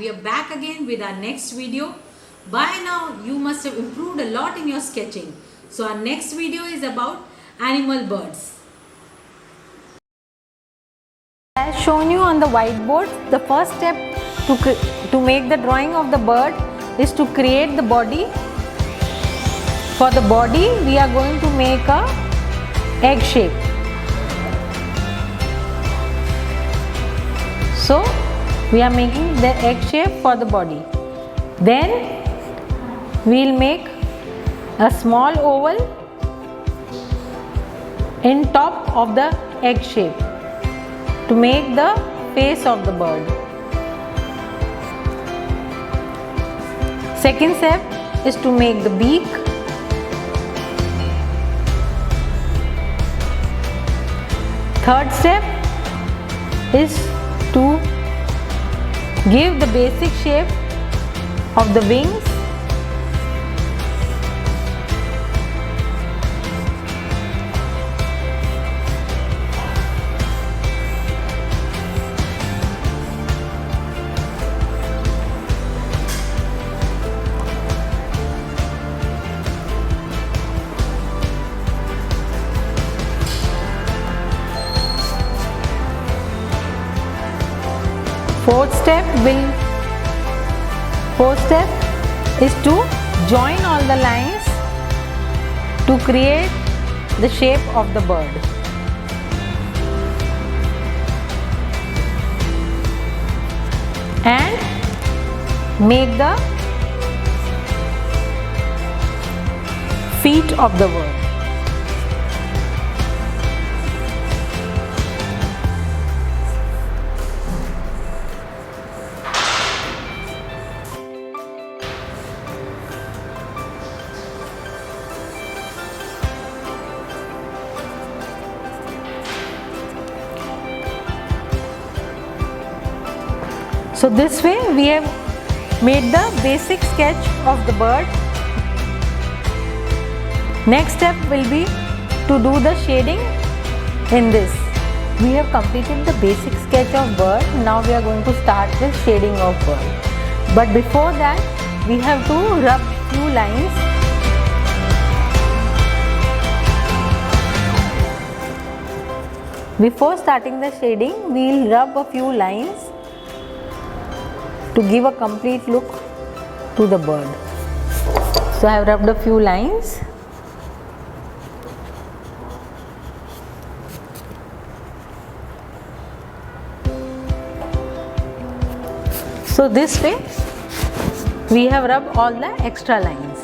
we are back again with our next video. By now you must have improved a lot in your sketching. So our next video is about animal birds. As shown you on the whiteboard, the first step to make the drawing of the bird is to create the body. For the body, we are going to make a egg shape. So, we are making the egg shape for the body. Then, we will make a small oval in top of the egg shape to make the face of the bird. Second step is to make the beak. Third step is to give the basic shape of the wings. Fourth step is to join all the lines to create the shape of the bird. And make the feet of the bird. So this way we have made the basic sketch of the bird. Next step will be to do the shading in this. We have completed the basic sketch of bird. Now we are going to start the shading of bird. But before that we have to rub few lines. Before starting the shading, we will rub a few lines to give a complete look to the bird. So I have rubbed a few lines. So this way we have rubbed all the extra lines.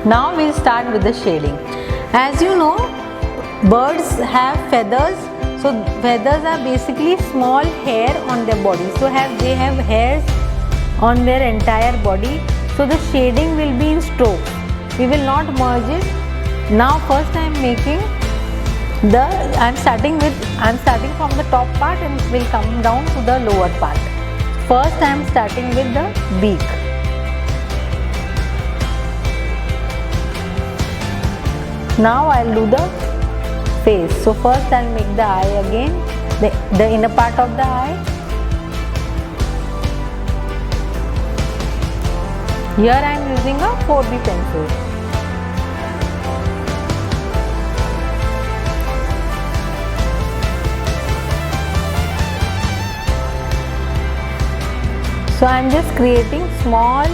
Now we will start with the shading. As you know, birds have feathers. So feathers are basically small hair on their body. So they have hairs on their entire body. So the shading will be in strokes. We will not merge it. Now first I am making I am starting from the top part and will come down to the lower part. First I am starting with the beak. Now I will do the face. So first I will make the eye again, the inner part of the eye. Here I am using a 4B pencil. So I am just creating small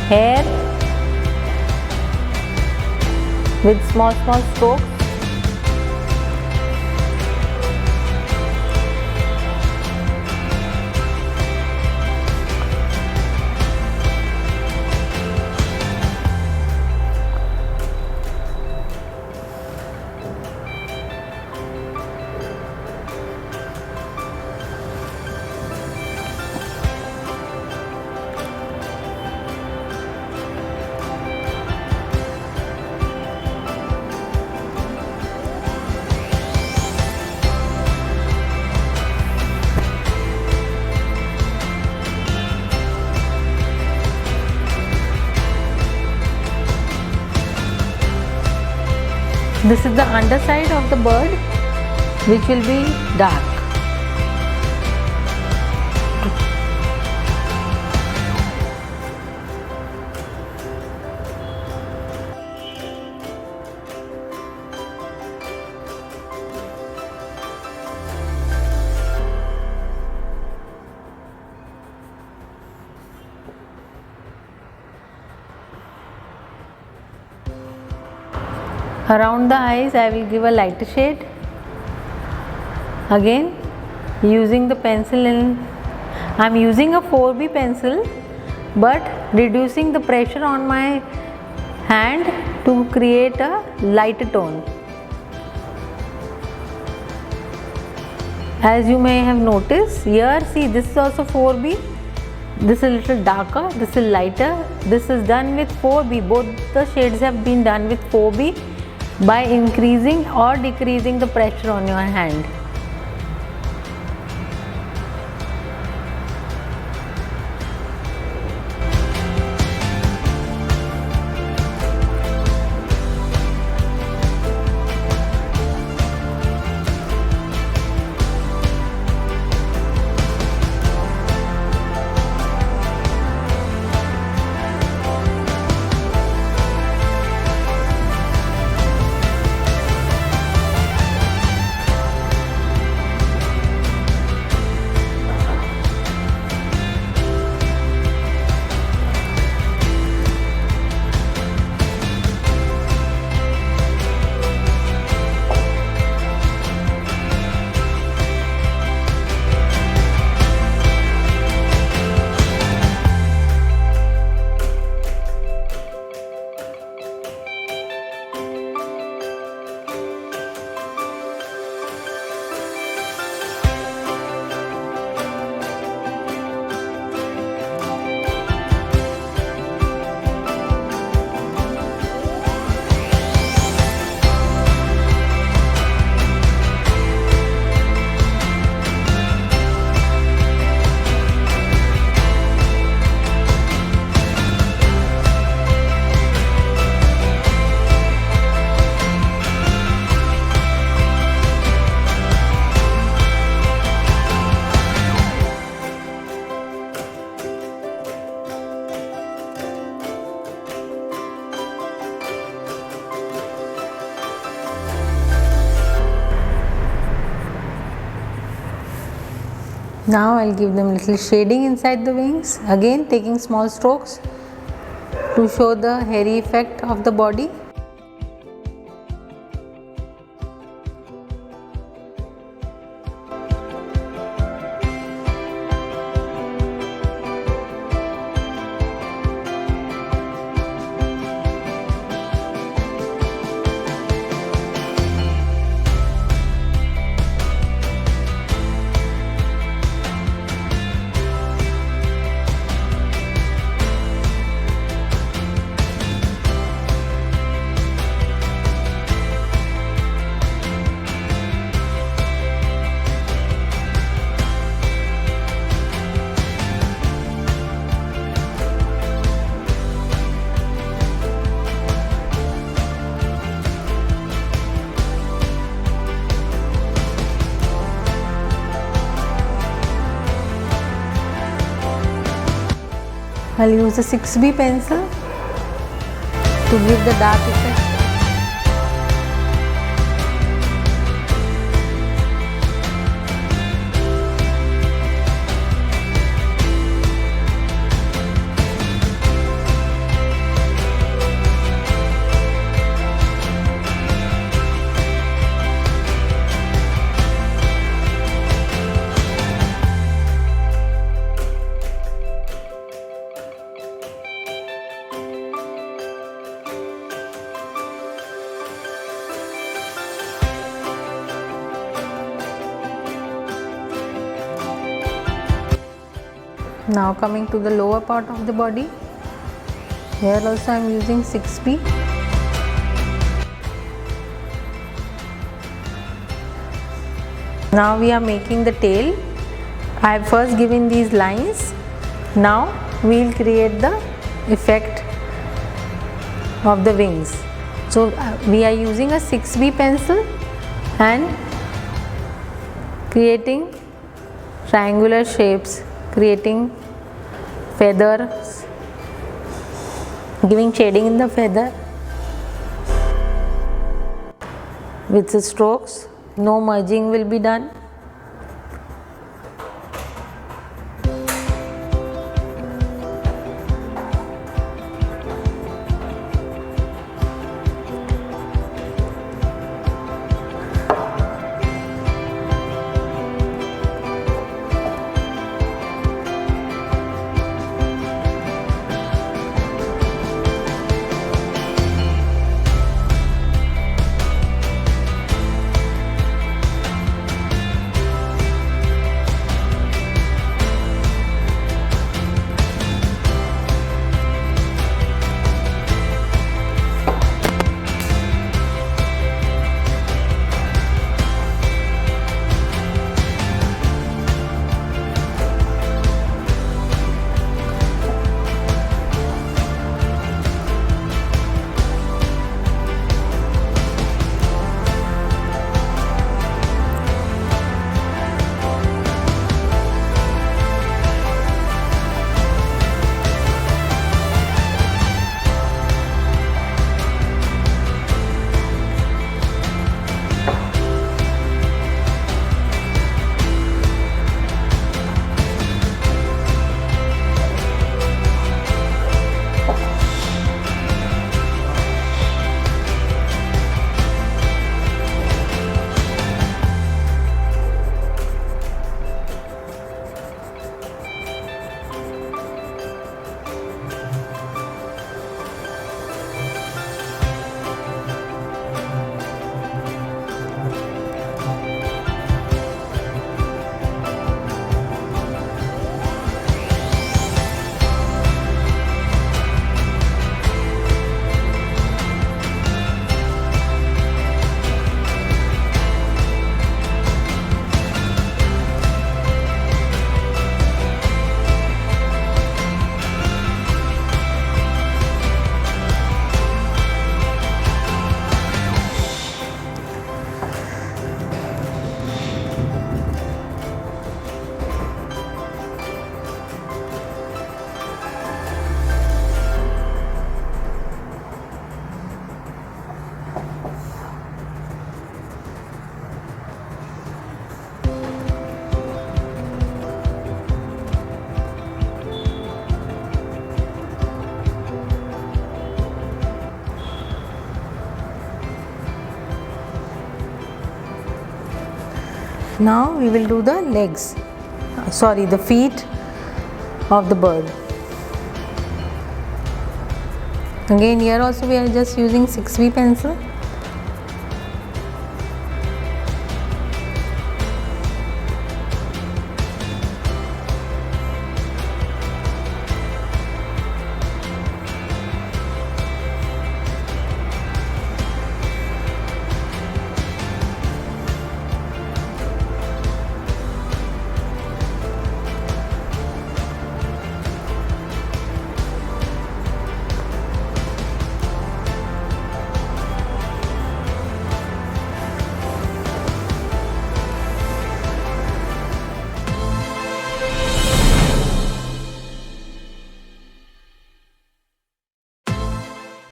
hair with small strokes. This is the underside of the bird, which will be dark. Around the eyes I will give a lighter shade. Again using the pencil, I am using a 4B pencil but reducing the pressure on my hand to create a lighter tone. As you may have noticed here, see, this is also 4B, this is a little darker, this is lighter, this is done with 4B. Both the shades have been done with 4B by increasing or decreasing the pressure on your hand. Now I'll give them little shading inside the wings, again taking small strokes to show the hairy effect of the body. I'll use a 6B pencil to give the dark effect. Now coming to the lower part of the body, here also I am using 6B. Now we are making the tail. I have first given these lines. Now we will create the effect of the wings. So we are using a 6B pencil and creating triangular shapes, creating feathers, giving shading in the feather with the strokes. No merging will be done. Now we will do the legs, sorry, the feet of the bird. Again here also we are just using 6B pencil.